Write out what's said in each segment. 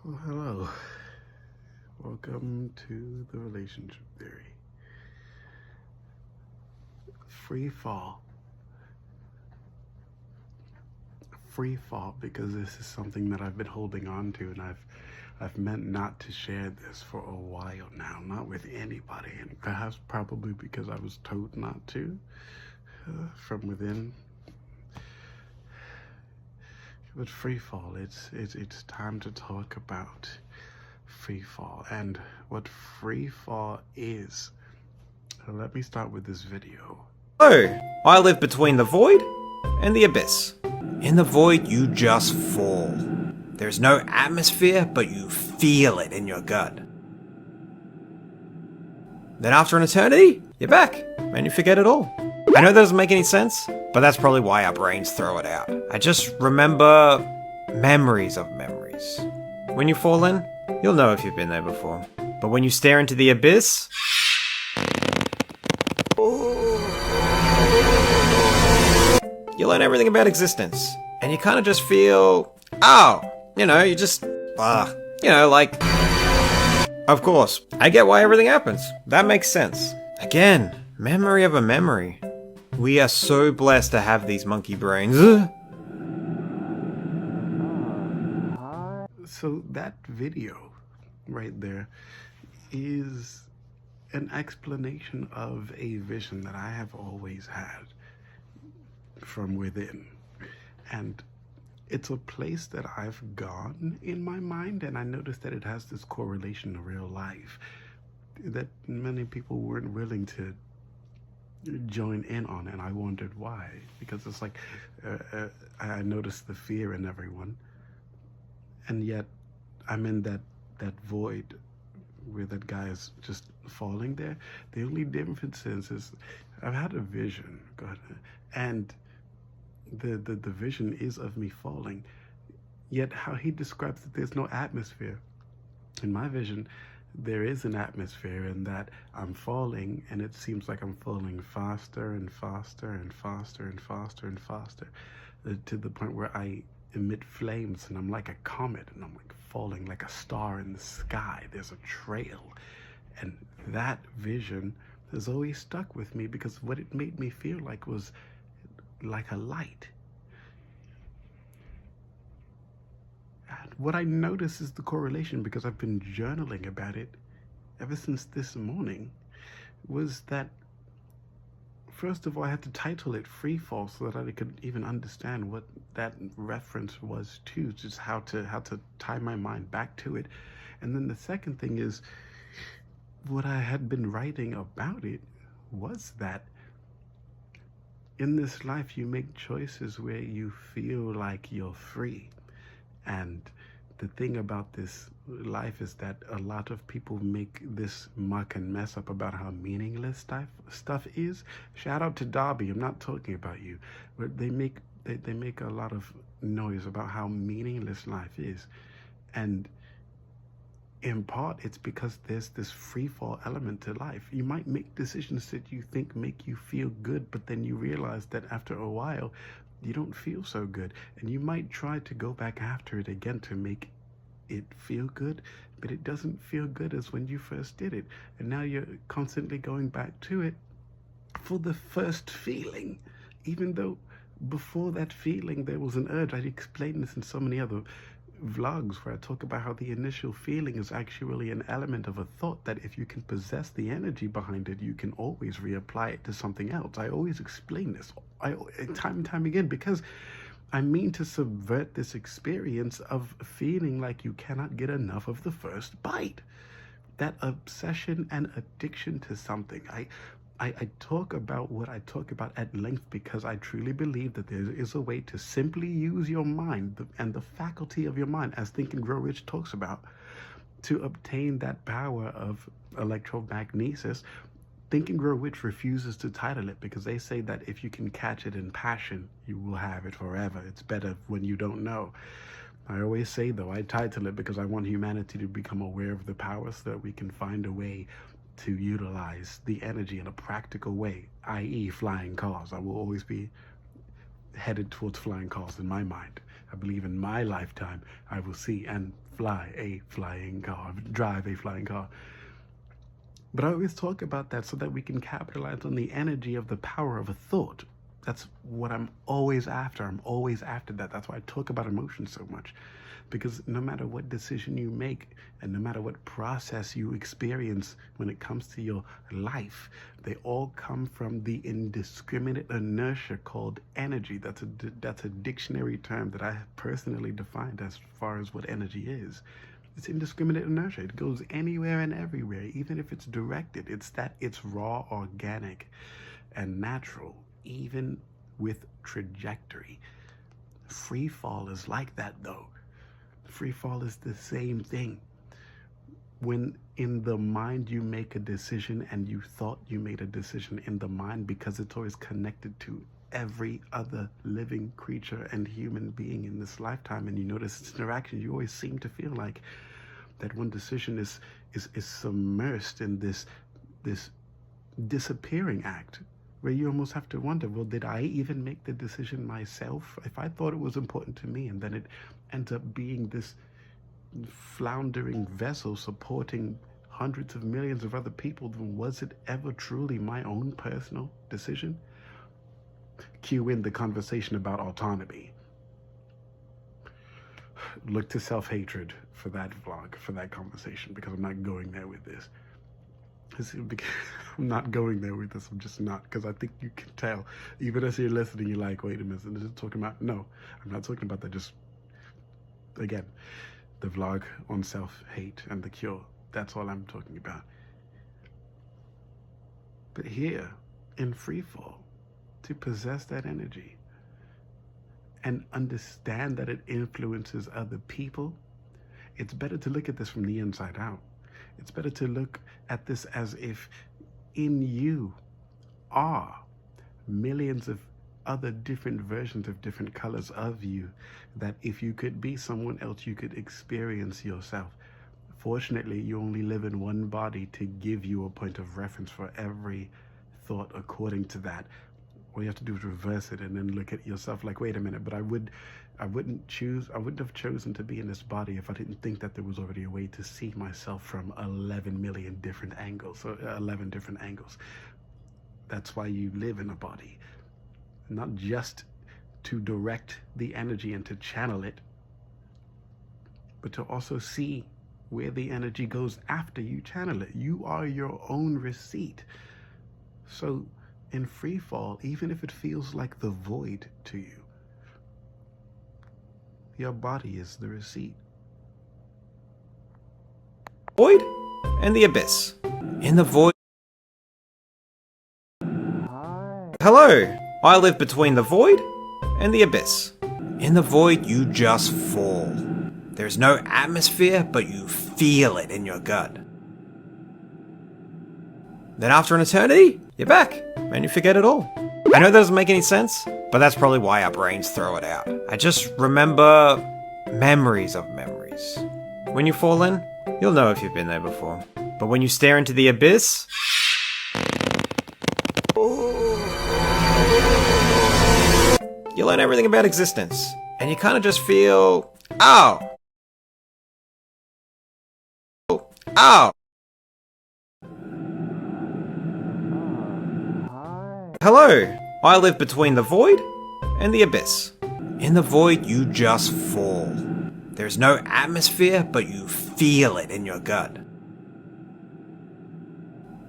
Well, hello. Welcome to the relationship theory. Free fall. Free fall, because this is something that I've been holding on to, and I've meant not to share this for a while now, not with anybody, and perhaps probably because I was told not to from within. But free fall, it's time to talk about free fall and what free fall is. So let me start with this video. Oh, I live between the void and the abyss. In the void, you just fall. There's no atmosphere, but you feel it in your gut. Then after an eternity, you're back, and you forget it all. I know that doesn't make any sense, but that's probably why our brains throw it out. I just remember memories of memories. When you fall in, you'll know if you've been there before. But when you stare into the abyss, you learn everything about existence. And you kind of just feel, you just, like... Of course, I get why everything happens. That makes sense. Again, memory of a memory. We are so blessed to have these monkey brains. So that video right there is an explanation of a vision that I have always had from within. And it's a place that I've gone in my mind, and I noticed that it has this correlation to real life that many people weren't willing to join in on, and I wondered why. Because it's like I noticed the fear in everyone, and yet I'm in that void where that guy is just falling there. The only difference is I've had a vision, and the vision is of me falling, yet how he describes that there's no atmosphere. In my vision, there is an atmosphere, in that I'm falling, and it seems like I'm falling faster and faster and faster and faster and faster, to the point where I emit flames, and I'm like a comet, and I'm like falling like a star in the sky. There's a trail, and that vision has always stuck with me, because what it made me feel like was like a light. And what I notice is the correlation, because I've been journaling about it ever since this morning, was that first of all I had to title it Freefall so that I could even understand what that reference was to, just how to tie my mind back to it. And then the second thing is, what I had been writing about it was that in this life, you make choices where you feel like you're free. And the thing about this life is that a lot of people make this muck and mess up about how meaningless stuff is. Shout out to Darby, I'm not talking about you. But they make a lot of noise about how meaningless life is. And in part, it's because there's this free fall element to life. You might make decisions that you think make you feel good, but then you realize that after a while, you don't feel so good. And you might try to go back after it again to make it feel good, but it doesn't feel good as when you first did it. And now you're constantly going back to it for the first feeling, even though before that feeling there was an urge. I explained this in so many other vlogs where I talk about how the initial feeling is actually an element of a thought, that if you can possess the energy behind it, you can always reapply it to something else. I always explain this time and time again, because I mean to subvert this experience of feeling like you cannot get enough of the first bite. That obsession and addiction to something. I talk about what I talk about at length, because I truly believe that there is a way to simply use your mind and the faculty of your mind, as Think and Grow Rich talks about, to obtain that power of electromagnesis. Think and Grow Rich refuses to title it, because they say that if you can catch it in passion, you will have it forever. It's better when you don't know. I always say, though, I title it because I want humanity to become aware of the power, so that we can find a way to utilize the energy in a practical way, i.e. flying cars. I will always be headed towards flying cars in my mind. I believe in my lifetime I will see and fly a flying car, drive a flying car. But I always talk about that so that we can capitalize on the energy of the power of a thought. That's what I'm always after. I'm always after that. That's why I talk about emotions so much. Because no matter what decision you make and no matter what process you experience when it comes to your life, they all come from the indiscriminate inertia called energy. That's a dictionary term that I have personally defined as far as what energy is. It's indiscriminate inertia. It goes anywhere and everywhere, even if it's directed. It's raw, organic, and natural, even with trajectory. Free fall is like that, though. Free fall is the same thing. When in the mind you make a decision and you thought you made a decision in the mind, because it's always connected to every other living creature and human being in this lifetime, and you notice its interaction, you always seem to feel like that one decision is submersed in this disappearing act, where you almost have to wonder, well, did I even make the decision myself? If I thought it was important to me and then it ends up being this floundering vessel supporting hundreds of millions of other people, then was it ever truly my own personal decision? Cue in the conversation about autonomy. Look to self-hatred for that vlog, for that conversation, because I'm not going there with this. I'm not going there with this. I'm just not, because I think you can tell. Even as you're listening, you're like, wait a minute, is it talking about? No, I'm not talking about that. Just, again, the vlog on self-hate and the cure. That's all I'm talking about. But here, in Freefall, to possess that energy and understand that it influences other people, it's better to look at this from the inside out. It's better to look at this as if in you are millions of other different versions of different colors of you, that if you could be someone else, you could experience yourself. Fortunately, you only live in one body to give you a point of reference for every thought according to that. All you have to do is reverse it and then look at yourself like, wait a minute, but I wouldn't have chosen to be in this body if I didn't think that there was already a way to see myself from 11 million different angles, or 11 different angles. That's why you live in a body, not just to direct the energy and to channel it, but to also see where the energy goes after you channel it. You are your own receipt. So in Freefall, even if it feels like the void to you, your body is the receipt. Void and the abyss. In the void. Hello, I live between the void and the abyss. In the void, you just fall. There's no atmosphere, but you feel it in your gut. Then after an eternity, you're back, and you forget it all. I know that doesn't make any sense, but that's probably why our brains throw it out. I just remember memories of memories. When you fall in, you'll know if you've been there before. But when you stare into the abyss, you learn everything about existence, and you kind of just feel, oh. Hello, I live between the void and the abyss. In the void, you just fall. There's no atmosphere, but you feel it in your gut.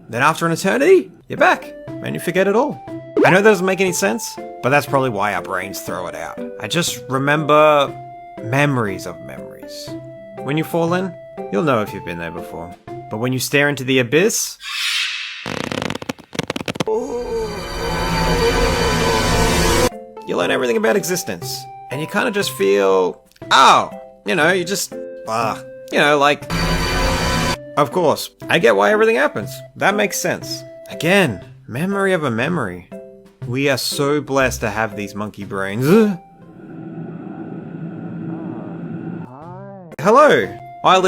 Then after an eternity, you're back, and you forget it all. I know that doesn't make any sense, but that's probably why our brains throw it out. I just remember memories of memories. When you fall in, you'll know if you've been there before. But when you stare into the abyss, you learn everything about existence, and you kind of just feel, oh, you just, like, of course, I get why everything happens. That makes sense. Again, memory of a memory. We are so blessed to have these monkey brains. Hello, I live